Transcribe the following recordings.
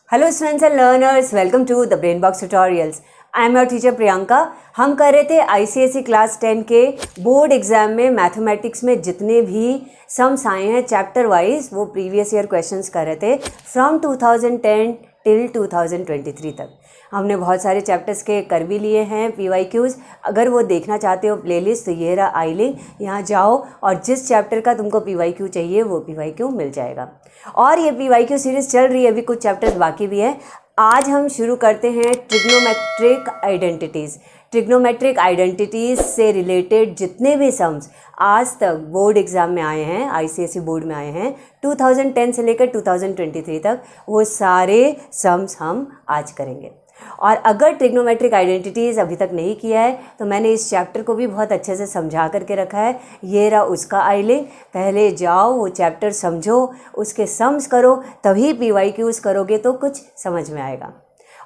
Hello students and learners, welcome to the Brainbox tutorials. I am your teacher Priyanka. हम कर रहे थे ICSE class 10 के बोर्ड एग्जाम में मैथमेटिक्स में जितने भी सम्स आए हैं चैप्टर वाइज वो प्रीवियस ईयर क्वेश्चंस कर रहे थे फ्रॉम 2010 टिल 2023 तक। हमने बहुत सारे चैप्टर्स के कर भी लिए हैं PYQs। अगर वो देखना चाहते हो प्लेलिस्ट तो ये रहा आई लिंक, यहाँ जाओ और जिस चैप्टर का तुमको PYQ चाहिए वो PYQ मिल जाएगा। और ये PYQ सीरीज़ चल रही है, अभी कुछ चैप्टर्स बाकी भी हैं। आज हम शुरू करते हैं ट्रिग्नोमेट्रिक आइडेंटिटीज़। ट्रिग्नोमेट्रिक आइडेंटिटीज़ से रिलेटेड जितने भी सम्स आज तक बोर्ड एग्ज़ाम में आए हैं, ICSE बोर्ड में आए हैं 2010 से लेकर 2023 तक, वो सारे सम्स हम आज करेंगे। और अगर ट्रिग्नोमेट्रिक आइडेंटिटीज़ अभी तक नहीं किया है तो मैंने इस चैप्टर को भी बहुत अच्छे से समझा करके रखा है। ये रहा उसका आई लिंक, पहले जाओ वो चैप्टर समझो, उसके सम्स करो, तभी PYQs करोगे तो कुछ समझ में आएगा।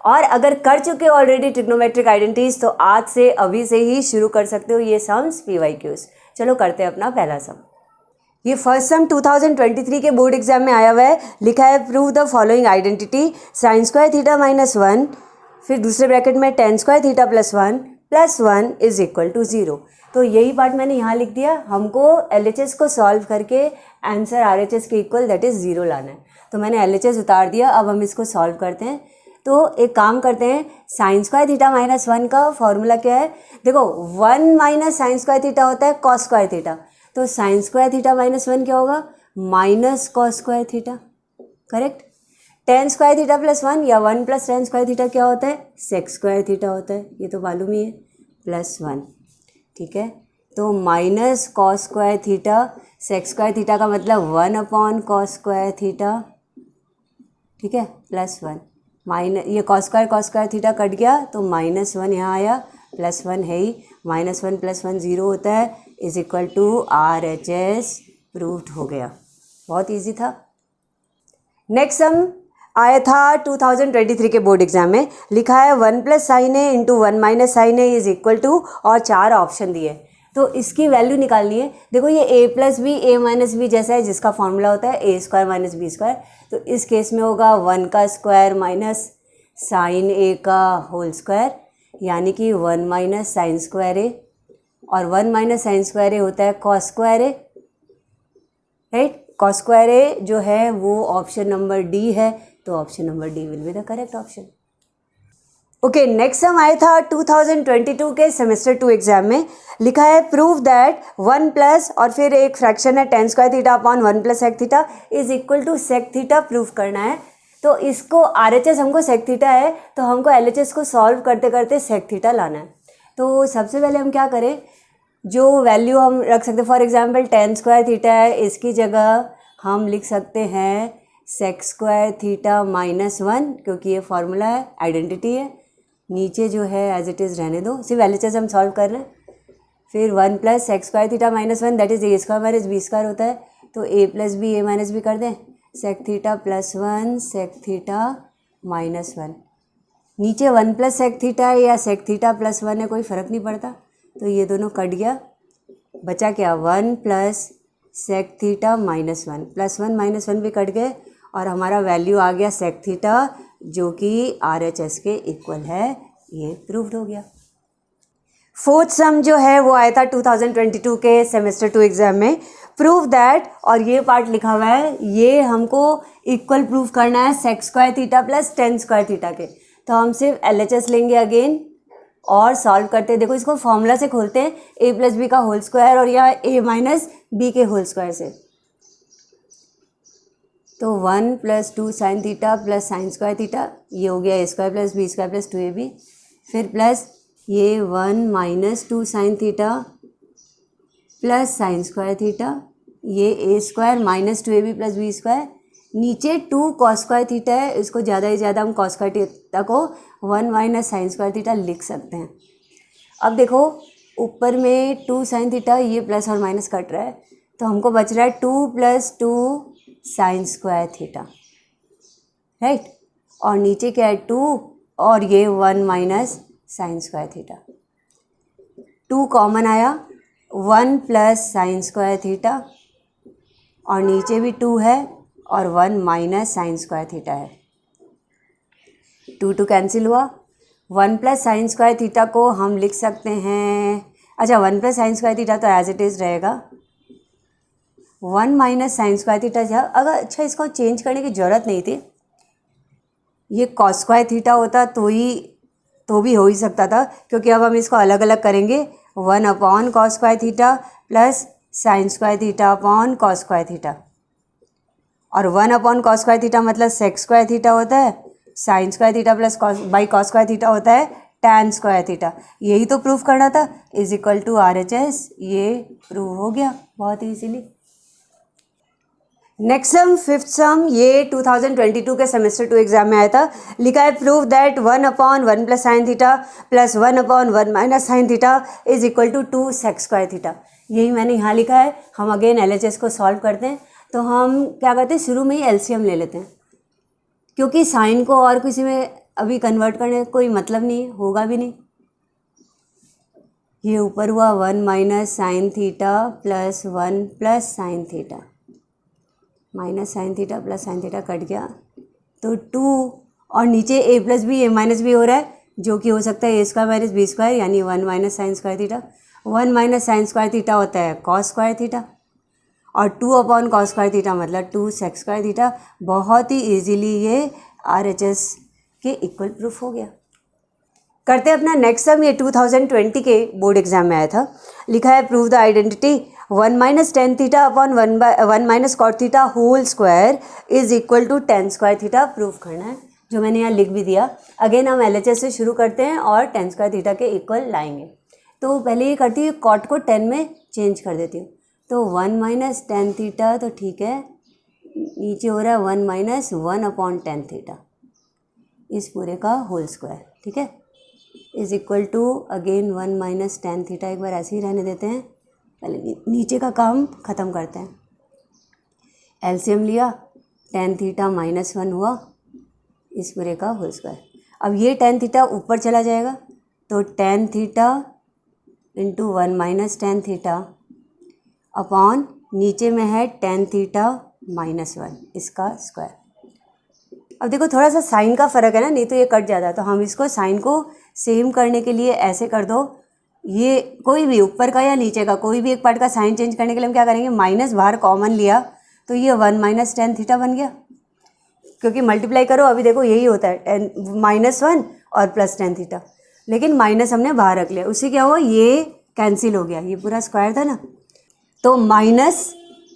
और अगर कर चुके हो ऑलरेडी ट्रिग्नोमेट्रिक आइडेंटिटीज़ तो आज से अभी से ही शुरू कर सकते हो ये सम्स PYQs। चलो करते हैं अपना पहला सम। ये फर्स्ट सम 2023 के बोर्ड एग्जाम में आया हुआ है। लिखा है prove the following identity sin square theta minus 1, फिर दूसरे ब्रैकेट में tan square theta plus 1 is equal to 0। तो यही पार्ट मैंने यहाँ लिख दिया। हमको LHS को सॉल्व करके आंसर RHS के इक्वल दैट इज़ 0 लाना है। तो मैंने LHS उतार दिया। अब हम इसको सॉल्व करते हैं। तो एक काम करते हैं, sin स्क्वायर थीटा माइनस 1 का फॉर्मूला क्या है? देखो 1 माइनस साइन स्क्वायर थीटा होता है कॉस स्क्वायर थीटा। तो sin स्क्वायर थीटा माइनस 1 क्या होगा? Minus cos square theta. Correct. tan square theta plus 1 या 1 प्लस tan स्क्वायर थीटा क्या होता है? sec स्क्वायर थीटा होता है, ये तो मालूम ही है, प्लस 1। ठीक है, तो minus cos square theta, sec square theta का मतलब 1 अपॉन कॉस स्क्वायर थीटा। ठीक है, प्लस 1 माइनस, ये कॉस स्क्वायर थीटा कट गया तो माइनस 1 यहाँ आया, प्लस 1 है ही, माइनस 1 प्लस 1 0 होता है, is equal to RHS। Proved हो गया। बहुत इजी था। नेक्स्ट सम आया था 2023 के बोर्ड एग्जाम में। लिखा है 1 plus sine A into 1 minus sine A is equal to, और 4 ऑप्शन दिए तो इसकी वैल्यू निकालनी है। देखो ये a plus B A minus B जैसा है, जिसका फॉर्मूला होता है a square minus B square. तो इस केस में होगा 1 का स्क्वायर माइनस साइन ए का होल स्क्वायर, यानी कि 1 माइनस साइन स्क्वायर ए, और 1 माइनस साइन स्क्वायर ए होता है कॉस स्क्वायर ए। राइट, कॉस स्क्वायर ए जो है वो ऑप्शन नंबर डी है, तो option number D will be the correct option. Okay, next sum आया था 2022 के सेमेस्टर 2 एग्जाम में। लिखा है प्रूव दैट 1 प्लस और फिर एक फ्रैक्शन है tan square theta upon 1 plus sec theta is equal to sec theta prove करना है। तो इसको RHS हमको sec थीटा है, तो हमको LHS को सॉल्व करते करते sec थीटा लाना है। तो सबसे पहले हम क्या करें, जो वैल्यू हम रख सकते हैं, for example tan square theta है, इसकी जगह हम लिख सकते हैं sec स्क्वायर थीटा माइनस 1, क्योंकि ये फॉर्मूला है, आइडेंटिटी है। नीचे जो है एज इट इज़ रहने दो, सिर्फ LHS हम सॉल्व कर रहे हैं। फिर 1 plus sec square theta minus 1 that is a square minus B square होता है, तो a plus B a minus B कर दें, sec theta plus 1 sec theta minus 1। नीचे 1 प्लस sec थीटा है या sec थीटा प्लस 1 है, कोई फ़र्क नहीं पड़ता, तो ये दोनों कट गया। बचा क्या? 1 plus sec theta minus 1, plus 1 minus 1 भी कट गए, और हमारा वैल्यू आ गया sec थीटा जो कि RHS के इक्वल है। ये प्रूव्ड हो गया। फोर्थ सम जो है वो आया था 2022 के सेमेस्टर 2 एग्जाम में। प्रूव दैट, और ये पार्ट लिखा हुआ है, ये हमको इक्वल प्रूव करना है sec square theta plus tan square theta के। तो हम सिर्फ LHS लेंगे अगेन और सॉल्व करते हैं। देखो इसको फॉर्मूला से खोलते हैं, a प्लस बी का होल स्क्वायर और या a माइनस बी के होल स्क्वायर से। तो 1 plus 2 sine theta plus sine square theta, ये हो गया a square plus b square plus 2ab, फिर प्लस ये 1 minus 2 sine theta plus sine square theta, ये a square minus 2ab plus b square, नीचे 2 cos square theta है, इसको ज़्यादा से ज़्यादा हम कॉस स्क्वायर थीटा को 1 माइनस साइन स्क्वायर थीटा लिख सकते हैं। अब देखो ऊपर में 2 साइन थीटा, ये प्लस और माइनस कट रहा है, तो हमको बच रहा है 2 plus 2 sine square theta. Right, और नीचे क्या है 2 और ये 1 minus sine square theta. 2 common आया, 1 प्लस साइन स्क्वायर थीटा, और नीचे भी 2 है और 1 माइनस साइन स्क्वायर थीटा है। टू कैंसिल हुआ, 1 प्लस साइन स्क्वायर थीटा को हम लिख सकते हैं, अच्छा 1 प्लस साइन स्क्वायर थीटा तो एज इट इज़ रहेगा, 1 माइनस साइन स्क्वायर थीटा था। अगर अच्छा इसको चेंज करने की ज़रूरत नहीं थी, ये कॉस स्क्वायर थीटा होता तो भी हो ही सकता था, क्योंकि अब हम इसको अलग अलग करेंगे, 1 upon cos square theta plus sine square theta upon cos square theta, और 1 अपॉन कॉस स्क्वायर थीटा मतलब सेक स्क्वायर थीटा होता है, sine square theta plus cos by cos square theta होता है टैन स्क्वायर थीटा। यही तो प्रूफ करना था, इज इक्वल टू RHS, ये प्रूव हो गया बहुत ईजीली। नेक्स्ट सम, फिफ्थ सम, ये 2022 के सेमेस्टर 2 एग्जाम में आया था। लिखा है prove that 1 upon 1 plus sine theta plus 1 upon 1 minus sine theta is equal to 2 sec square theta. यही मैंने यहाँ लिखा है। हम अगेन LHS को सॉल्व करते हैं, तो हम क्या करते हैं, शुरू में ही LCM ले लेते हैं, क्योंकि साइन को और किसी में अभी कन्वर्ट करने का कोई मतलब नहीं, होगा भी नहीं। ये ऊपर हुआ 1 minus sine theta plus 1 plus sine theta, minus sine theta plus sine theta कट गया तो 2, और नीचे a plus B A minus b हो रहा है, जो कि हो सकता है a square minus B square, यानी 1 minus sine square theta. 1 minus sine square theta होता है कॉस स्क्वायर थीटा, और 2 अपॉन कॉस स्क्वायर थीटा मतलब 2 सेक स्क्वायर थीटा। बहुत ही ईजीली ये RHS के इक्वल प्रूफ हो गया। करते हैं अपना नेक्स्ट सम। ये 2020 के बोर्ड एग्जाम में आया था। लिखा है prove the identity 1 minus tan theta upon 1 minus cot theta whole square is equal to tan square theta prove करना है, जो मैंने यहाँ लिख भी दिया। अगेन हम LHS से शुरू करते हैं और टेन स्क्वायर थीटा के इक्वल लाएंगे। तो पहले ये करती हूँ, कॉट को 10 में चेंज कर देती हूँ, तो 1 माइनस टेन थीटा तो ठीक है, नीचे हो रहा है 1 माइनस 1 अपॉन टेन थीटा, इस पूरे का होल स्क्वायर, ठीक है, is equal to again 1 minus tan theta. एक बार ऐसे ही रहने देते हैं, पहले नीचे का काम ख़त्म करते हैं। LCM लिया, टेन थीटा माइनस 1 हुआ, इस पूरे का होल स्क्वायर। अब ये टेन थीटा ऊपर चला जाएगा, तो tan theta into 1 minus tan theta upon नीचे में है टेन थीटा माइनस 1, इसका स्क्वायर। अब देखो थोड़ा सा साइन का फ़र्क है ना, नहीं तो ये कट जाता है, तो हम इसको साइन को सेम करने के लिए ऐसे कर दो, ये कोई भी ऊपर का या नीचे का कोई भी एक पार्ट का साइन चेंज करने के लिए हम क्या करेंगे, माइनस बाहर कॉमन लिया, तो ये 1 माइनस टेन थीटा बन गया, क्योंकि मल्टीप्लाई करो अभी देखो यही होता है, माइनस 1 और प्लस टेन थीटा, लेकिन माइनस हमने बाहर रख लिया, उससे क्या हुआ, ये कैंसिल हो गया, ये पूरा स्क्वायर था ना, तो माइनस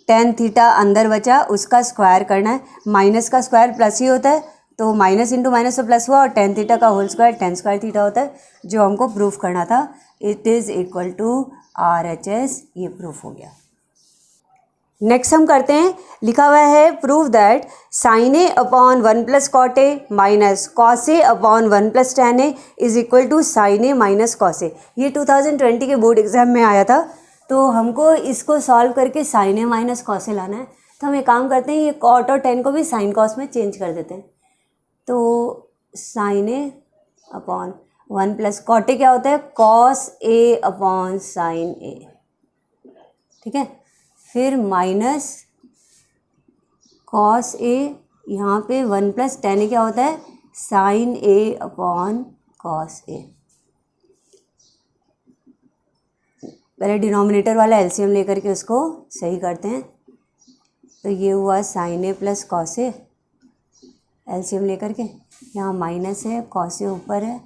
टेन थीटा अंदर बचा, उसका स्क्वायर करना है। माइनस का स्क्वायर प्लस ही होता है, तो माइनस इंटू माइनस तो प्लस हुआ, और टेन थीटा का whole square tan square theta होता है, जो हमको प्रूफ करना था। It is equal to RHS, ये प्रूफ हो गया। नेक्स्ट हम करते हैं, लिखा हुआ है prove that sine A upon 1 plus cot A minus cos A upon 1 plus tan A is equal to sine A minus cos A. ये 2020 के बोर्ड एग्जाम में आया था, तो हमको इसको सॉल्व करके साइन ए माइनस कॉस ए लाना है। तो हम एक काम करते हैं, ये कॉट और टेन को भी साइन कॉस में चेंज कर देते हैं, तो sine A upon 1 plus cot a क्या होता है, cos A upon sine a, ठीक है, फिर माइनस कॉस ए, यहाँ पे 1 प्लस टेन ए क्या होता है, साइन ए अपॉन कॉस ए। पहले डिनोमिनेटर वाला LCM लेकर के उसको सही करते हैं, तो ये हुआ sign a plus cos A, LCM लेकर के यहाँ माइनस है, कॉस ए ऊपर है,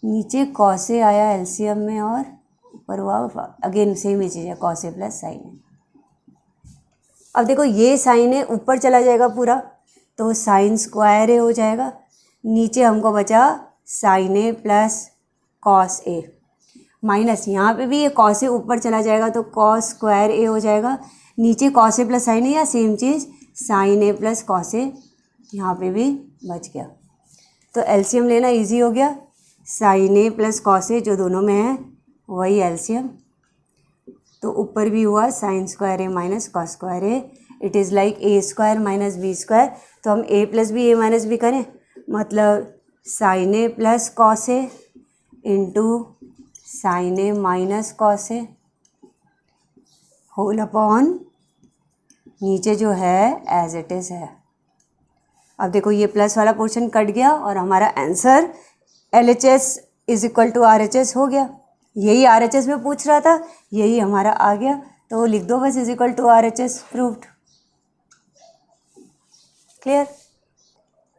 नीचे कॉस ए आया LCM में, और ऊपर हुआ अगेन सेम ही चीज़ है, कॉस ए प्लस साइन ए। अब देखो ये साइन ए ऊपर चला जाएगा पूरा, तो साइन स्क्वायर ए हो जाएगा, नीचे हमको बचा sign a plus cos A, minus यहाँ पे भी ये कॉस ए ऊपर चला जाएगा, तो कॉस स्क्वायर ए हो जाएगा, नीचे कॉस ए प्लस साइन ए या same cheese sign a plus cos ए, यहाँ पे भी बच गया। तो LCM लेना इजी हो गया, साइन ए प्लस कॉस ए जो दोनों में है वही LCM, तो ऊपर भी हुआ sine square a minus cos square a, it is like a square minus B square. तो हम a plus B A minus b करें, मतलब sine a plus cos A into sine A minus cos a whole upon नीचे जो है as it is है। अब देखो ये प्लस वाला पोर्शन कट गया और हमारा answer LHS is equal to RHS हो गया। यही RHS में पूछ रहा था, यही हमारा आ गया, तो लिख दो बस is equal to RHS, proved. Clear.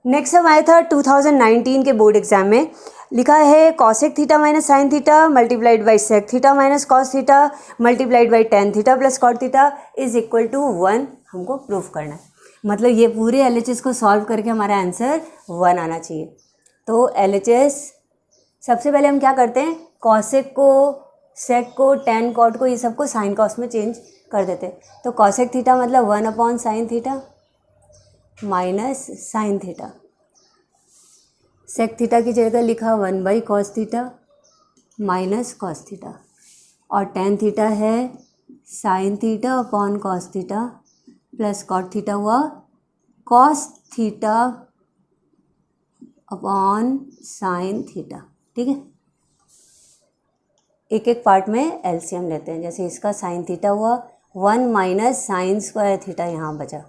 Next हम आया था 2019 के बोर्ड एग्जाम में, लिखा है cosec theta minus sine theta multiplied by sec theta minus cos theta multiplied by tan theta plus cot theta is equal to 1 हमको proof करना है। मतलब ये पूरे LHS को सॉल्व करके हमारा आंसर 1 आना चाहिए। तो LHS सबसे पहले हम क्या करते हैं, कॉसेक को, सेक को, टेन, कॉट को, ये सबको साइन कॉस में चेंज कर देते हैं। तो कॉसेक थीटा मतलब 1 upon sine theta minus sine theta, sec theta की जगह लिखा 1 by cos theta minus cos theta, और टेन थीटा है sine theta upon cos theta plus cot theta हुआ cos theta upon sine theta. ठीक है, एक एक पार्ट में एलसीएम लेते हैं। जैसे इसका साइन थीटा हुआ 1 माइनस साइन स्क्वायर थीटा, यहाँ बचा,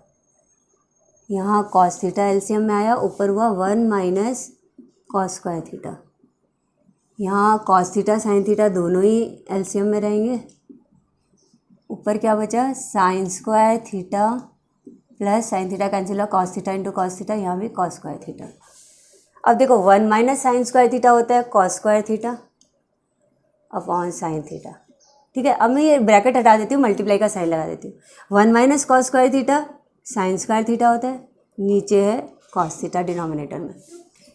यहाँ कॉस थीटा एलसीएम में आया, ऊपर हुआ 1 माइनस कॉस स्क्वायर थीटा, यहाँ कॉस थीटा साइन थीटा दोनों ही एलसीएम में रहेंगे, ऊपर क्या बचा sine square theta plus sine theta cancel हुआ, cos theta into cos theta, यहाँ भी कॉस स्क्वायर थीटा। अब देखो 1 माइनस साइन स्क्वायर थीटा होता है cos square theta upon sine theta. ठीक है, अब मैं ये ब्रैकेट हटा देती हूँ, मल्टीप्लाई का साइन लगा देती हूँ। 1 minus cos square theta sine square theta होता है, नीचे है कॉस थीटा डिनोमिनेटर में,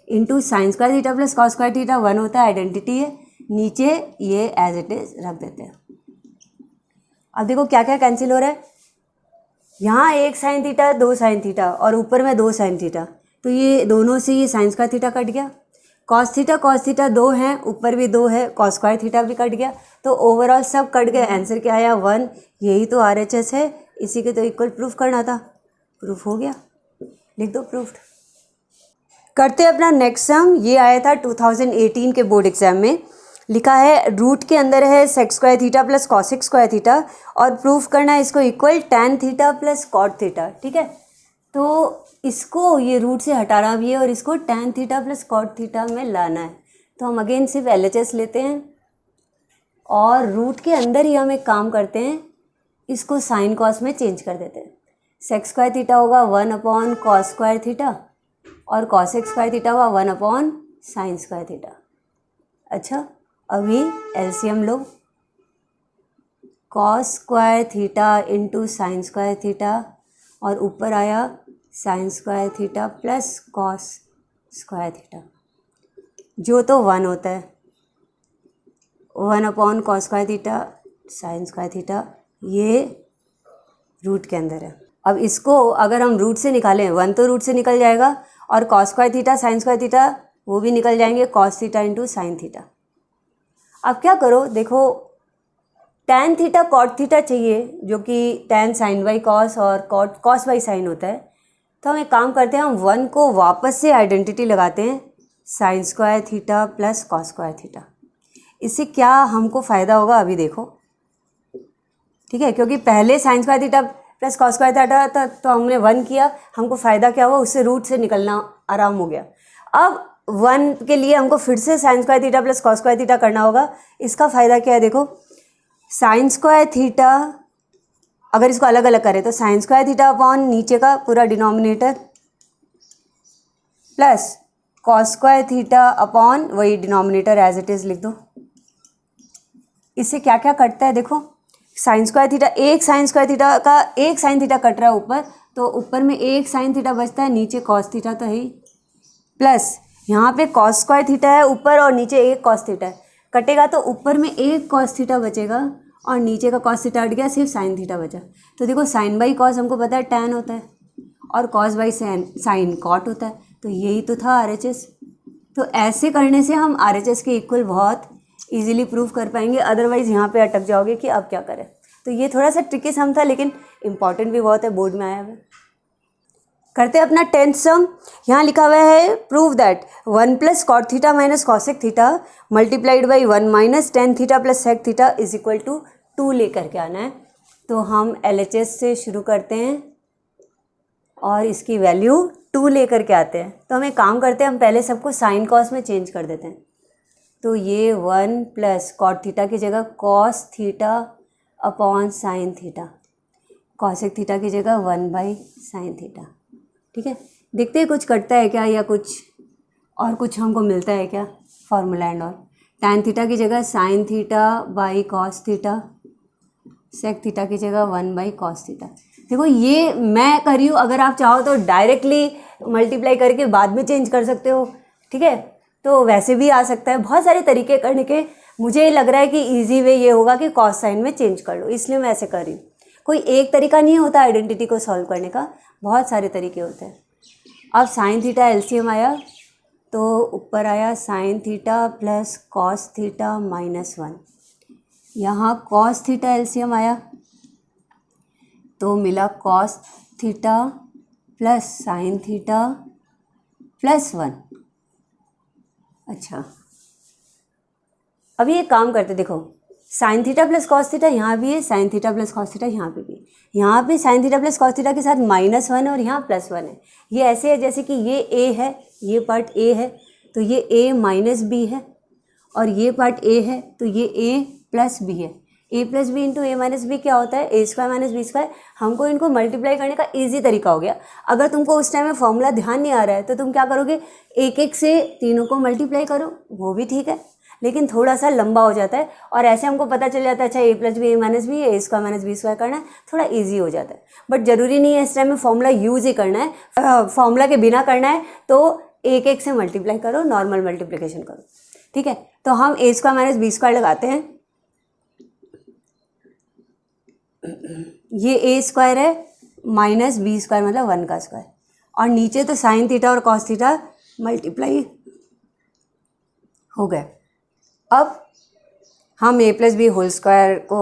into sine square theta plus cos square theta 1 होता है, आइडेंटिटी है, नीचे ये एज इट इज रख देते हैं। अब देखो क्या क्या कैंसिल हो रहा है, यहाँ एक साइन थीटा 2 साइन थीटा और ऊपर में 2 साइन थीटा, तो ये दोनों से ये साइन स्क्वायर थीटा कट गया, कॉस थीटा 2 हैं, ऊपर भी 2 है, कॉस स्क्वायर थीटा भी कट गया, तो ओवरऑल सब कट गए, आंसर क्या आया 1। यही तो RHS है, इसी के तो इक्वल प्रूफ करना था, प्रूफ हो गया, लिख दो प्रूफ्ड। करते हैं अपना नेक्स्ट सम। ये आया था 2018 के बोर्ड एग्जाम में, लिखा है रूट के अंदर है sec square theta plus cosec square theta और प्रूफ करना है इसको equal tan theta plus cot theta. ठीक है, तो इसको ये रूट से हटाना भी है और इसको tan theta plus cot theta में लाना है। तो हम अगेन सिर्फ LHS लेते हैं और रूट के अंदर ही हम एक काम करते हैं, इसको साइन कॉस में चेंज कर देते हैं। सेक स्क्वायर थीटा होगा 1 अपॉन कॉस स्क्वायर थीटा और कॉसेक स्क्वायर थीटा हुआ 1 अपॉन साइन स्क्वायर थीटा। अच्छा, अभी एलसीएम लो, cos square theta into sine square theta और ऊपर आया sine square theta plus cos square theta, जो तो 1 होता है, 1 upon cos square theta sine square theta, ये रूट के अंदर है। अब इसको अगर हम रूट से निकालें, 1 तो रूट से निकल जाएगा और cos square theta sine square theta वो भी निकल जाएंगे, cos theta into sine theta. अब क्या करो, देखो टेन थीटा कॉट थीटा चाहिए, जो कि टेन साइन बाई कॉस और कॉट कॉस बाई साइन होता है। तो हम एक काम करते हैं, हम 1 को वापस से आइडेंटिटी लगाते हैं, sign square theta plus cos square theta. इससे क्या हमको फ़ायदा होगा अभी देखो। ठीक है, क्योंकि पहले sign square theta plus cos square theta था, तो हमने 1 किया, हमको फ़ायदा क्या हुआ, उससे रूट से निकलना आराम हो गया। अब 1 के लिए हमको फिर से sign square theta plus cos square theta करना होगा। इसका फ़ायदा क्या है, देखो साइन स्क्वायर थीटा अगर इसको अलग अलग करें तो साइन स्क्वायर थीटा अपॉन नीचे का पूरा denominator plus cos square theta upon वही डिनोमिनेटर एज इट इज़ लिख दो। इससे क्या क्या कटता है, देखो साइन स्क्वायर थीटा, एक साइन स्क्वायर थीटा का एक साइन थीटा कट रहा है ऊपर, तो ऊपर में एक साइन थीटा बचता है, नीचे कॉस थीटा तो है ही, प्लस यहाँ पे कॉस स्क्वायर थीटा है ऊपर और नीचे एक कॉस थीटा है, कटेगा तो ऊपर में एक कॉस थीटा बचेगा और नीचे का कॉस थीटा हट गया, सिर्फ साइन थीटा बचा। तो देखो साइन बाई कॉस हमको पता है टैन होता है और कॉस बाई साइन कॉट होता है, तो यही तो था RHS। तो ऐसे करने से हम RHS के इक्वल बहुत इजीली प्रूव कर पाएंगे, अदरवाइज़ यहाँ पे अटक जाओगे कि अब क्या करें। तो ये थोड़ा सा ट्रिकी सम था, लेकिन इंपॉर्टेंट भी बहुत है, बोर्ड में आया हुआ है। करते हैं अपना 10th सम। यहाँ लिखा हुआ है prove that 1 plus cot theta minus cosec theta multiplied by 1 minus tan theta plus sec theta is equal to 2 लेकर के आना है। तो हम LHS से शुरू करते हैं और इसकी वैल्यू 2 लेकर के आते हैं। तो हम एक काम करते हैं, हम पहले सबको साइन कॉस में चेंज कर देते हैं। तो ये 1 प्लस कॉट थीटा की जगह cos theta upon sine theta, cosec theta की जगह 1 बाई साइन थीटा। ठीक है, देखते हैं कुछ कटता है क्या या कुछ हमको मिलता है क्या फार्मूला एंड और। टैन थीटा की जगह sine theta by cos theta, sec theta की जगह 1 बाई कॉस थीटा। देखो ये मैं कर रही हूँ, अगर आप चाहो तो डायरेक्टली मल्टीप्लाई करके बाद में चेंज कर सकते हो। ठीक है, तो वैसे भी आ सकता है, बहुत सारे तरीके करने के। मुझे लग रहा है कि इजी वे ये होगा कि कॉस साइन में चेंज कर लो, इसलिए मैं ऐसे कर रही हूँ। कोई एक तरीका नहीं होता आइडेंटिटी को सॉल्व करने का, बहुत सारे तरीके होते हैं। अब साइन थीटा एलसीएम आया तो ऊपर आया sign theta plus cos theta minus 1। यहाँ कॉस थीटा एलसीएम आया तो मिला cos theta plus sine theta plus 1। अच्छा, अभी एक काम करते, देखो sign theta plus cos theta यहाँ भी है, sine theta plus cos theta यहाँ पे भी। यहाँ पे sign theta plus cos theta के साथ -1 है और यहाँ +1 है। ये ऐसे है जैसे कि ये a है, ये पार्ट a है तो ये a माइनस b है, और ये पार्ट a है तो ये a प्लस b है। a plus b into a minus b क्या होता है, a² माइनस b²। हमको इनको मल्टीप्लाई करने का ईजी तरीका हो गया। अगर तुमको उस टाइम में फॉर्मूला ध्यान नहीं आ रहा है तो तुम क्या करोगे, एक एक से तीनों को मल्टीप्लाई करो, वो भी ठीक है, लेकिन थोड़ा सा लंबा हो जाता है। और ऐसे हमको पता चल जाता है अच्छा a plus B A minus b, a² minus b² करना है, थोड़ा इजी हो जाता है। बट ज़रूरी नहीं है इस टाइम में फॉर्मूला यूज़ ही करना है, फॉर्मूला के बिना करना है तो एक एक से मल्टीप्लाई करो, नॉर्मल मल्टीप्लिकेशन करो। ठीक है, तो हम a² माइनस b² लगाते हैं। ये a² है माइनस b² मतलब 1 का स्क्वायर, और नीचे तो साइन थीटा और कॉस थीटा मल्टीप्लाई हो गए। अब हम a plus b whole square को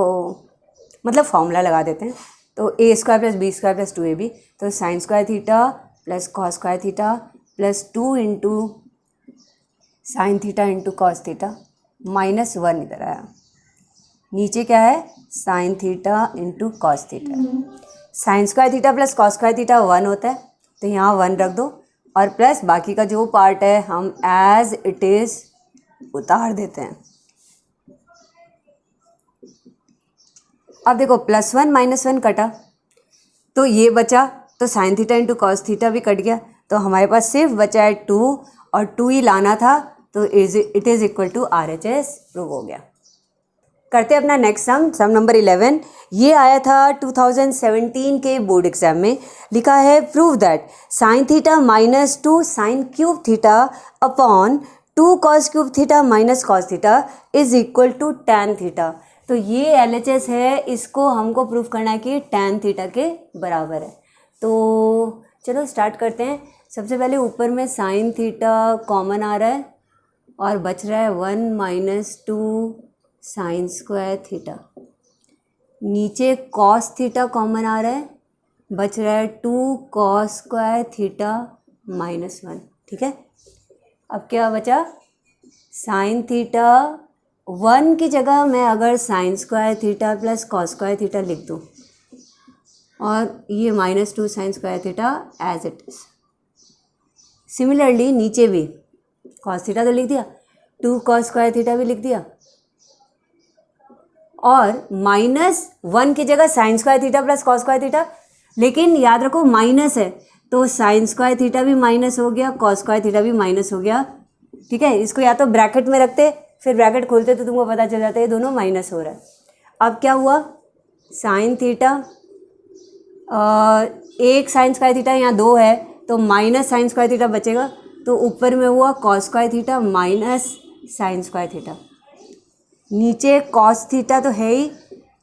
मतलब फॉर्मूला लगा देते हैं। तो a² plus b² plus 2ab, तो sign square theta plus cos square theta plus 2 into sine theta into cos theta minus 1 इधर आया। नीचे क्या है, sine theta into cos theta. Sine square theta plus cos square theta 1 होता है, तो यहाँ 1 रख दो, और प्लस बाकी का जो पार्ट है हम एज इट इज़ उतार देते हैं। अब देखो +1 -1 कटा तो ये बचा, तो sine theta into cos theta भी कट गया, तो हमारे पास सिर्फ बचा है 2, और 2 ही लाना था, तो it is equal to RHS prove हो गया। करते हैं अपना नेक्स्ट सम नंबर 11। ये आया था 2017 के बोर्ड एग्जाम में। लिखा है prove that sine theta minus 2 sine cube theta upon 2 cos cube theta minus cos theta is equal to tan theta. तो ये LHS है, इसको हमको प्रूफ करना है कि टैन थीटा के बराबर है। तो चलो स्टार्ट करते हैं। सबसे पहले ऊपर में साइन थीटा कॉमन आ रहा है और बच रहा है 1 - 2 साइन स्क्वायर थीटा। नीचे कॉस थीटा कॉमन आ रहा है, बच रहा है 2 कॉस स्क्वायर थीटा -1। ठीक है, अब क्या बचा, साइन थीटा 1 की जगह मैं अगर sine square theta plus cos square theta लिख दूँ, और ये -2 sine square theta as it is. Similarly नीचे भी कॉस थीटा तो लिख दिया, 2 कॉस स्क्वायर थीटा भी लिख दिया, और -1 की जगह sign square theta plus cos square theta. लेकिन याद रखो माइनस है, तो साइन स्क्वायर थीटा भी माइनस हो गया, कॉस स्क्वायर थीटा भी माइनस हो गया। ठीक है, इसको या तो ब्रैकेट में रखते फिर ब्रैकेट खोलते तो तुमको पता चल जाता है ये दोनों माइनस हो रहा है। अब क्या हुआ, साइन थीटा एक साइन स्क्वायर थीटा यहाँ 2 है, तो माइनस साइन स्क्वायर थीटा बचेगा, तो ऊपर में हुआ cos square theta minus sine square theta. नीचे कॉस थीटा तो है ही,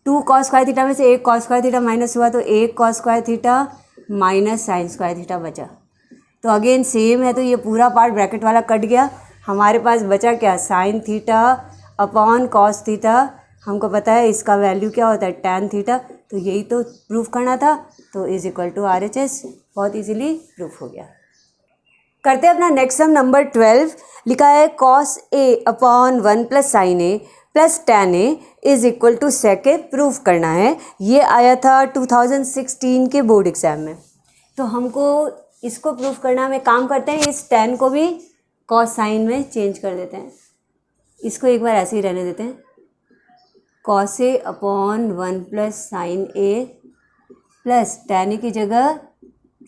2 कॉस स्क्वायर थीटा में से 1 कॉस स्क्वायर थीटा माइनस हुआ, तो 1 cos square theta minus sine square theta बचा। तो अगेन सेम है, तो ये पूरा पार्ट ब्रैकेट वाला कट गया। हमारे पास बचा क्या, sign theta upon cos theta. हमको पता है इसका वैल्यू क्या होता है, टैन थीटा। तो यही तो प्रूफ करना था, तो इज इक्वल टू RHS। बहुत इजीली प्रूफ हो गया। करते हैं अपना नेक्स्ट सम नंबर 12। लिखा है cos A upon 1 plus sine A plus tan A is equal to sec A proof करना है। ये आया था 2016 के बोर्ड एग्जाम में। तो हमको इसको प्रूफ करना हमें काम करते हैं, इस tan को भी cos साइन में चेंज कर देते हैं, इसको एक बार ऐसे ही रहने देते हैं, cos A upon 1 plus sine A प्लस tan A की जगह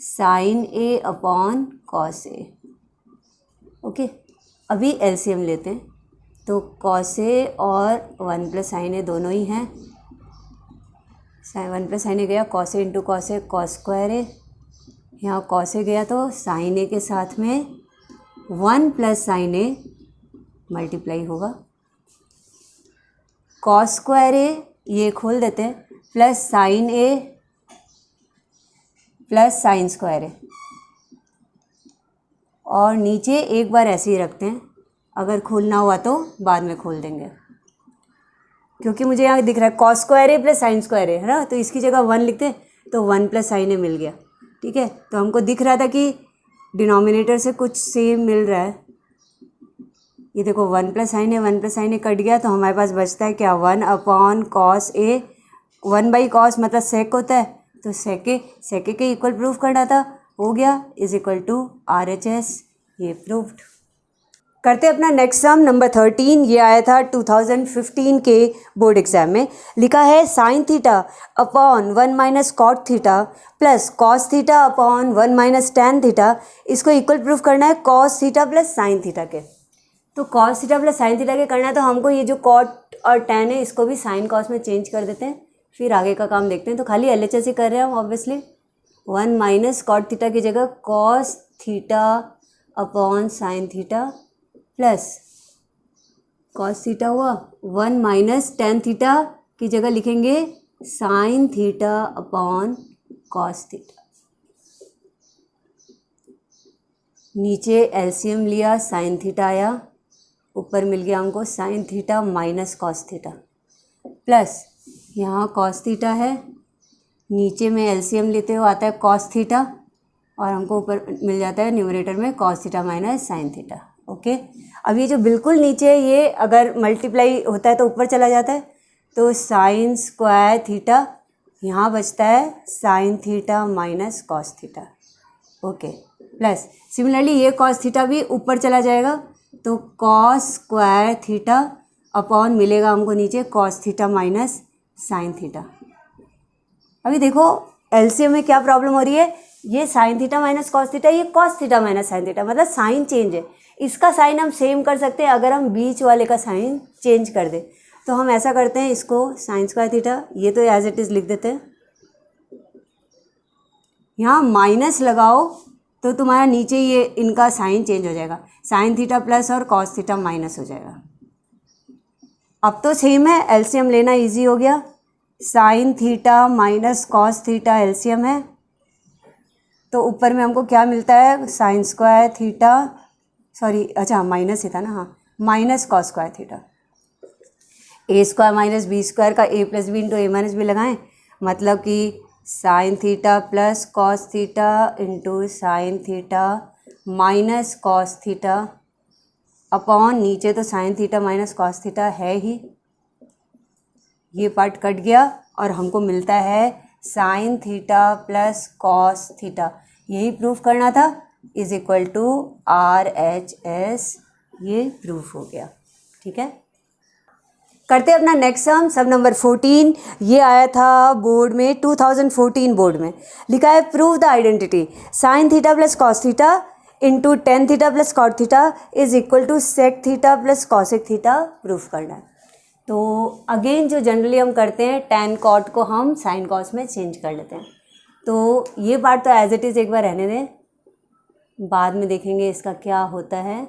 sine A upon cos A। Okay, अभी एलसीएम लेते हैं, तो cos A और 1 प्लस साइन A दोनों ही हैं, 1 प्लस साइन A गया cos A into cos A cos square A, यहाँ cos A गया तो साइन A के साथ में 1 प्लस साइन A मल्टीप्लाई होगा, cos स्क्वायर A ये खोल देते हैं, plus sine A plus sine square A, और नीचे एक बार ऐसे ही रखते हैं, अगर खोलना हुआ तो बाद में खोल देंगे, क्योंकि मुझे यहाँ दिख रहा है cos square A plus sine square A है ना, तो इसकी जगह 1 लिखते हैं तो 1 प्लस साइन A मिल गया। ठीक है, तो हमको दिख रहा था कि डिनोमिनेटर से कुछ सेम मिल रहा है, ये देखो 1 plus sine A 1 plus sine A cut गया, तो हमारे पास बचता है क्या 1 upon cos A, 1 by cos मतलब सेक होता है, तो सेके के इक्वल प्रूफ करना था, हो गया, इज इक्वल टू RHS, ये प्रूफ्ड। करते अपना नेक्स्ट सम नंबर 13, ये आया था 2015 के बोर्ड एग्जाम में, लिखा है sine theta upon 1 minus cot theta plus cos theta upon 1 minus tan theta, इसको इक्वल प्रूफ करना है cos theta plus sine theta के। तो cos theta plus sine theta के करना है, तो हमको ये जो कॉट और टैन है इसको भी साइन कॉस में चेंज कर देते हैं, फिर आगे का काम देखते हैं। तो खाली LHS ही कर रहे हैं हम ऑब्वियसली, 1 माइनस कॉट थीटा की जगह cos theta upon sine theta plus cos theta हुआ, 1 माइनस टेन थीटा की जगह लिखेंगे sign theta upon cos theta, नीचे एलसीएम लिया साइन थीटा आया, ऊपर मिल गया हमको sign theta minus cos theta, plus यहाँ कॉस थीटा है, नीचे में एलसीएम लेते हुए आता है कॉस थीटा, और हमको ऊपर मिल जाता है न्यूमरेटर में cos theta minus sine theta. Okay, अब ये जो बिल्कुल नीचे है ये अगर मल्टीप्लाई होता है तो ऊपर चला जाता है, तो साइन स्क्वायर थीटा, यहाँ बचता है sine theta minus cos theta. Okay, plus similarly ये कॉस थीटा भी ऊपर चला जाएगा, तो कॉस स्क्वायर थीटा अपॉन मिलेगा हमको नीचे cos theta minus sine theta. अभी देखो एलसीएम में क्या प्रॉब्लम हो रही है, ये sine theta minus cos theta, ये cos theta minus sine theta, मतलब साइन चेंज है, इसका साइन हम सेम कर सकते हैं अगर हम बीच वाले का साइन चेंज कर दें। तो हम ऐसा करते हैं, इसको साइन स्क्वायर थीटा ये तो एज इट इज़ लिख देते हैं, यहाँ माइनस लगाओ तो तुम्हारा नीचे ये इनका साइन चेंज हो जाएगा, साइन थीटा प्लस और कॉस थीटा माइनस हो जाएगा। अब तो सेम है, एलसीएम लेना इजी हो गया, sign theta minus cos theta LCM है, तो ऊपर में हमको क्या मिलता है साइन स्क्वायर थीटा, सॉरी अच्छा माइनस ही था ना, हाँ माइनस कॉस स्क्वायर थीटा, ए स्क्वायर माइनस बी स्क्वायर का ए plus b into a minus B लगाएं, मतलब कि sign theta plus cos theta into sign theta minus cos theta upon नीचे तो sine theta minus cos theta है ही, ये part cut गया और हमको मिलता है sine theta plus cos theta, यही प्रूफ करना था, इज इक्वल टू RHS, ये प्रूफ हो गया। ठीक है, करते अपना नेक्स्ट सम नंबर 14, ये आया था बोर्ड में 2014 बोर्ड में, लिखा है prove the identity sine theta plus cos theta into tan theta plus cot theta is equal to sec theta plus cosec theta proof करना है। तो अगेन जो जनरली हम करते हैं टेन कॉट को हम साइन कॉस में चेंज कर लेते हैं, तो ये पार्ट तो एज इट इज़ एक बार रहने दें, बाद में देखेंगे इसका क्या होता है।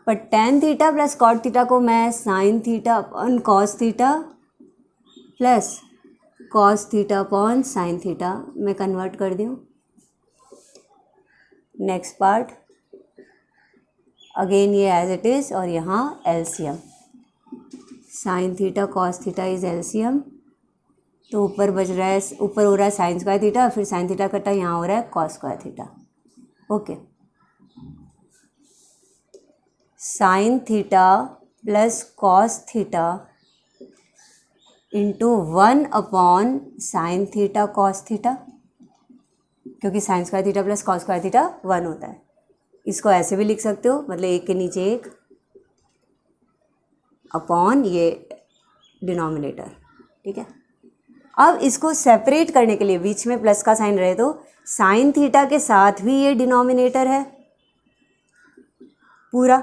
पर tan theta plus cot theta को मैं sine theta upon cos theta plus cos theta upon sine theta में कन्वर्ट कर दूँ। नेक्स्ट पार्ट अगेन ये एज इट इज़, और यहाँ LCM sine theta cos theta is LCM, तो ऊपर बच रहा है, ऊपर हो रहा है साइन स्क्वायर थीटा, फिर साइन थीटा कटा, यहाँ हो रहा है cos square theta. Okay, sine theta plus cos theta into 1 upon sine theta cos theta क्योंकि sine square theta plus cos square theta 1 होता है। इसको ऐसे भी लिख सकते हो, मतलब एक के नीचे एक अपॉन ये डिनोमिनेटर, ठीक है। अब इसको सेपरेट करने के लिए बीच में प्लस का साइन रहे तो साइन थीटा के साथ भी ये डिनोमिनेटर है पूरा,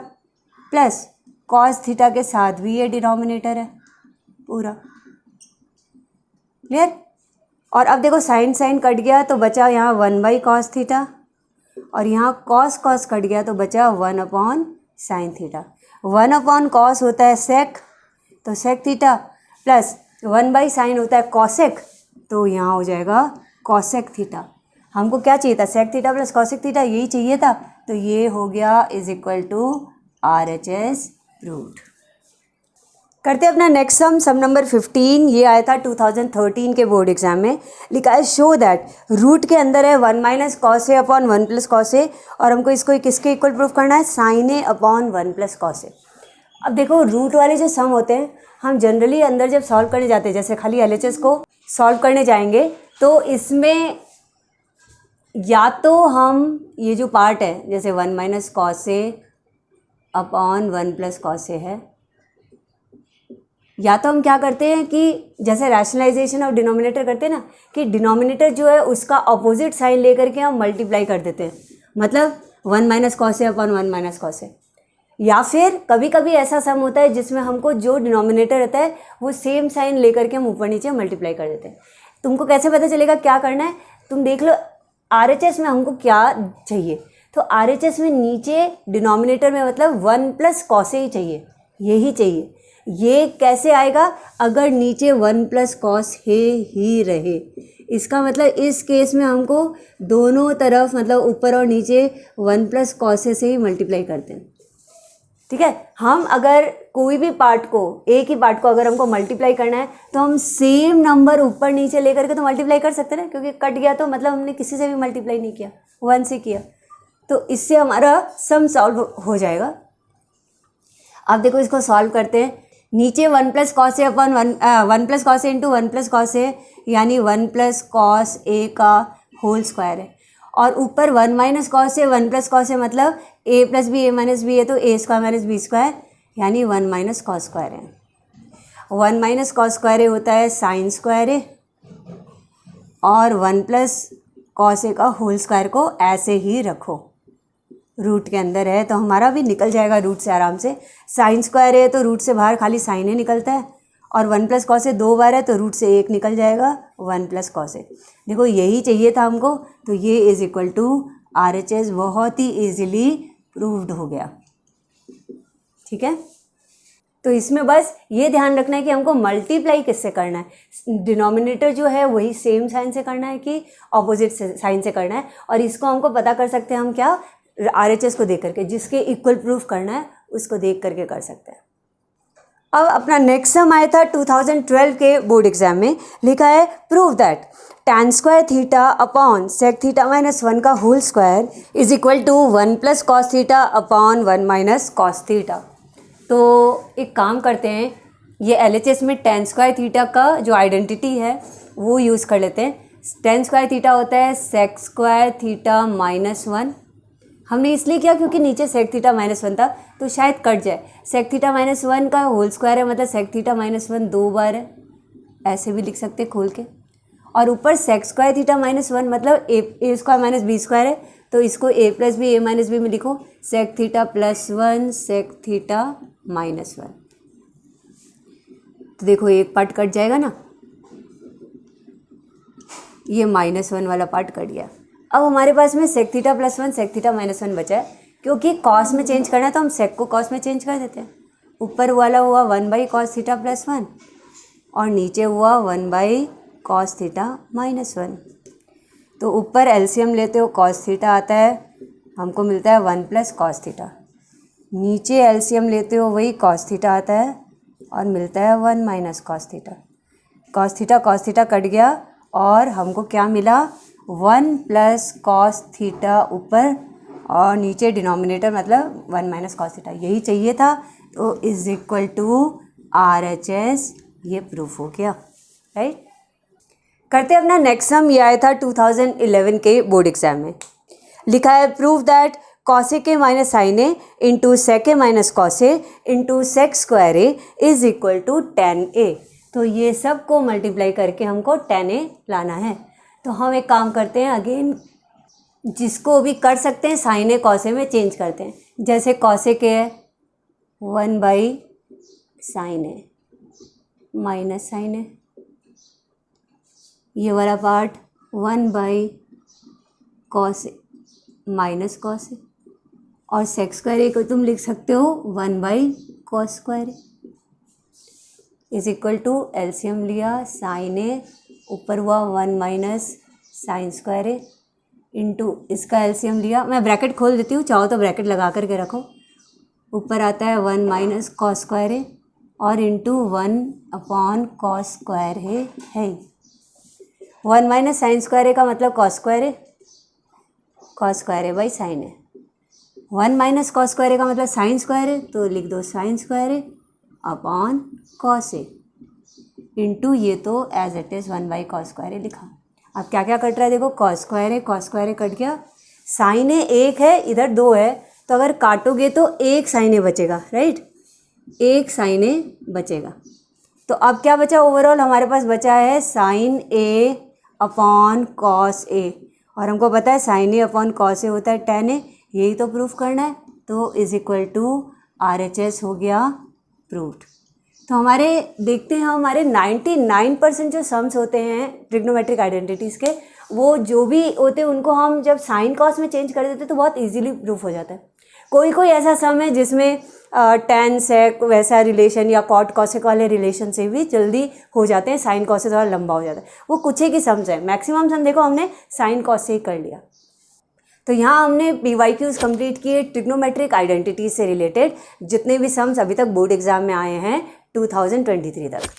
प्लस कॉस थीटा के साथ भी ये डिनोमिनेटर है पूरा, क्लियर। और अब देखो साइन साइन कट गया तो बचा यहाँ 1/cos थीटा, और यहाँ कॉस कॉस कट गया तो बचा 1/sin थीटा। 1/cos होता है सेक, तो सेक थीटा, प्लस 1/sin होता है कॉसेक, तो यहाँ हो जाएगा कॉसेक थीटा। हमको क्या चाहिए था, sec theta plus cosec theta, यही चाहिए था, तो ये हो गया is equal to RHS proved. करते हैं अपना नेक्स्ट सम नंबर 15। ये आया था 2013 के बोर्ड एग्जाम में। लिखा है शो दैट रूट के अंदर है 1 - cos A upon 1 + cos A, और हमको इसको किसके इक्वल प्रूफ करना है, sin A upon 1 + cos A। अब देखो रूट वाले जो सम होते हैं हम जनरली अंदर जब सॉल्व करने जाते हैं, जैसे खाली LHS को सॉल्व करने जाएंगे तो इसमें या तो हम ये जो पार्ट है जैसे 1 - cos A upon 1 + cos A है, या तो हम क्या करते हैं कि जैसे रैशनलाइजेशन ऑफ डिनोमिनेटर करते हैं ना, कि डिनोमिनेटर जो है उसका अपोजिट साइन लेकर के हम मल्टीप्लाई कर देते हैं, मतलब 1 - cos A upon 1 - cos A। या फिर कभी कभी ऐसा सम होता है जिसमें हमको जो डिनोमिनेटर रहता है वो सेम साइन लेकर के हम ऊपर नीचे मल्टीप्लाई कर देते हैं। तुमको कैसे पता चलेगा क्या करना है, तुम देख लो RHS में हमको क्या चाहिए, तो RHS में नीचे डिनोमिनेटर में मतलब 1 + cos A ही चाहिए, यही चाहिए। ये कैसे आएगा, अगर नीचे 1 + cos A ही रहे, इसका मतलब इस केस में हमको दोनों तरफ मतलब ऊपर और नीचे 1 + cos A से ही मल्टीप्लाई करते हैं, ठीक है। हम अगर कोई भी पार्ट को, एक ही पार्ट को अगर हमको मल्टीप्लाई करना है तो हम सेम नंबर ऊपर नीचे लेकर के तो मल्टीप्लाई कर सकते हैं ना, क्योंकि कट गया तो मतलब हमने किसी से भी मल्टीप्लाई नहीं किया, 1 से किया, तो इससे हमारा सम सॉल्व हो जाएगा। अब देखो इसको सॉल्व करते हैं। नीचे 1 + cos A upon 1 + cos A into 1 + cos A, यानी 1 + cos A का होल स्क्वायर है, और ऊपर 1 - cos A 1 + cos A मतलब A + B A - B है, तो A² - B², यानी 1 - cos स्क्वायर है। 1 - cos स्क्वायर A होता है sin स्क्वायर A, और 1 + cos A का होल स्क्वायर को ऐसे ही रखो, रूट के अंदर है तो हमारा भी निकल जाएगा रूट से आराम से। साइन स्क्वायर है तो रूट से बाहर खाली साइन ही निकलता है, और 1 + cos A 2 बार है तो रूट से 1 निकल जाएगा, 1 + cos A। देखो यही चाहिए था हमको, तो ये इज इक्वल टू RHS बहुत ही ईजिली प्रूव्ड हो गया, ठीक है। तो इसमें बस ये ध्यान रखना है कि हमको मल्टीप्लाई किससे करना है, डिनोमिनेटर जो है वही सेम साइन से करना है कि ऑपोजिट साइन से करना है, और इसको हमको पता कर सकते हैं हम क्या, RHS को देख करके, जिसके इक्वल प्रूफ करना है उसको देख करके कर सकते हैं। अब अपना नेक्स्ट सम आया था 2012 के बोर्ड एग्जाम में। लिखा है prove that tan square theta upon sec theta -1 का whole square is equal to 1 + cos theta upon 1 - cos theta. तो एक काम करते हैं, ये LHS में tan स्क्वायर थीटा का जो आइडेंटिटी है वो यूज़ कर लेते हैं। tan स्क्वायर थीटा होता है सेक स्क्वायर थीटा -1, हमने इसलिए किया क्योंकि नीचे सेक थीटा -1 था तो शायद कट जाए। सेक थीटा -1 का होल स्क्वायर है मतलब सेक थीटा -1 2 बार है, ऐसे भी लिख सकते खोल के, और ऊपर सेक स्क्वायर थीटा -1 मतलब A² - B² है, तो इसको A + B A - B में लिखो, सेक थीटा +1 सेक थीटा -1। तो देखो एक पार्ट कट जाएगा ना, ये -1 वाला पार्ट कट गया। अब हमारे पास में सेक थीटा +1 सेक थीटा -1 बचा है, क्योंकि कॉस में चेंज करना है तो हम सेक को कॉस में चेंज कर देते हैं। ऊपर वाला हुआ 1/cos थीटा +1 और नीचे हुआ 1/cos थीटा -1। तो ऊपर एलसीएम लेते हो cos थीटा आता है, हमको मिलता है 1 + cos थीटा। नीचे एलसीएम लेते हो वही cos थीटा आता है और मिलता है 1 - cos थीटा। cos थीटा कट गया और हमको क्या मिला, 1 + cos थीटा ऊपर और नीचे डिनोमिनेटर मतलब 1 - cos थीटा, यही चाहिए था। तो इज इक्वल टू RHS, ये प्रूफ हो गया, राइट। करते हैं अपना नेक्स्ट सम। ये आया था 2011 के बोर्ड एग्जाम में। लिखा है prove that cosec a minus sine A into sec a minus cos a into sec square a is equal to tan a। तो ये सब को मल्टीप्लाई करके हमको tan a लाना है। तो हम एक काम करते हैं, अगेन जिसको भी कर सकते हैं साइन ए cos a में चेंज करते हैं। जैसे cosec a है 1 by sine A minus sine A, ये वाला part 1 by cos A minus cos A, और सेक स्क्वायर ए को तुम लिख सकते हो 1 by cos square a is equal to LCM लिया साइन ए ऊपर हुआ 1 minus sine square a into इसका एलसीएम लिया। मैं ब्रैकेट खोल देती हूँ, चाहो तो ब्रैकेट लगा करके रखो। ऊपर आता है 1 माइनस कॉस स्क्वायर ए और इंटू 1 अपॉन कॉस स्क्वायर है 1 माइनस साइन स्क्वायर ए का मतलब cos square A, cos square A by sine A. 1 minus cos square A का मतलब साइन स्क्वायर ए, तो लिख दो sine square A upon cos A into ये तो as it is 1 by cos square A लिखा। अब क्या क्या कट रहा है देखो, कॉस स्क्वायर ए कट गया, साइन ए 1 है इधर 2 है, तो अगर काटोगे तो 1 साइन ए बचेगा, राइट, 1 साइन ए बचेगा। तो अब क्या बचा, ओवरऑल हमारे पास बचा है sign A upon cos A, और हमको पता है साइन ए अपॉन कॉस ए होता है tan ए, यही तो प्रूफ करना है। तो इज इक्वल टू RHS हो गया प्रूव्ड। तो हमारे देखते हैं हमारे 99% जो सम्स होते हैं ट्रिग्नोमेट्रिक आइडेंटिटीज़ के, वो जो भी होते हैं उनको हम जब साइन कॉस में चेंज कर देते हैं तो बहुत इजीली प्रूफ हो जाता है। कोई कोई ऐसा सम है जिसमें tan sec वैसा रिलेशन या cot cosec वाले रिलेशन से भी जल्दी हो जाते हैं, साइन कॉस से थोड़ा लंबा हो जाता है, वो कुछ ही की सम्स है। मैक्सिमम सम देखो हमने साइन कॉस से ही कर लिया। तो यहाँ हमने PYQs कंप्लीट किए ट्रिग्नोमेट्रिक आइडेंटिटीज से रिलेटेड जितने भी सम्स अभी तक बोर्ड एग्जाम में आए हैं 2023 तक।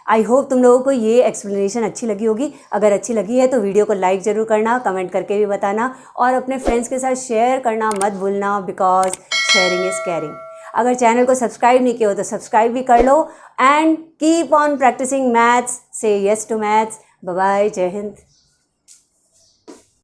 आई होप तुम लोगों को ये एक्सप्लेनेशन अच्छी लगी होगी। अगर अच्छी लगी है तो वीडियो को लाइक ज़रूर करना, कमेंट करके भी बताना, और अपने फ्रेंड्स के साथ शेयर करना मत भूलना, बिकॉज शेयरिंग इज़ केयरिंग। अगर चैनल को सब्सक्राइब नहीं किया हो तो सब्सक्राइब भी कर लो, and keep on practising maths, say yes to maths. Bye bye, जय हिंद।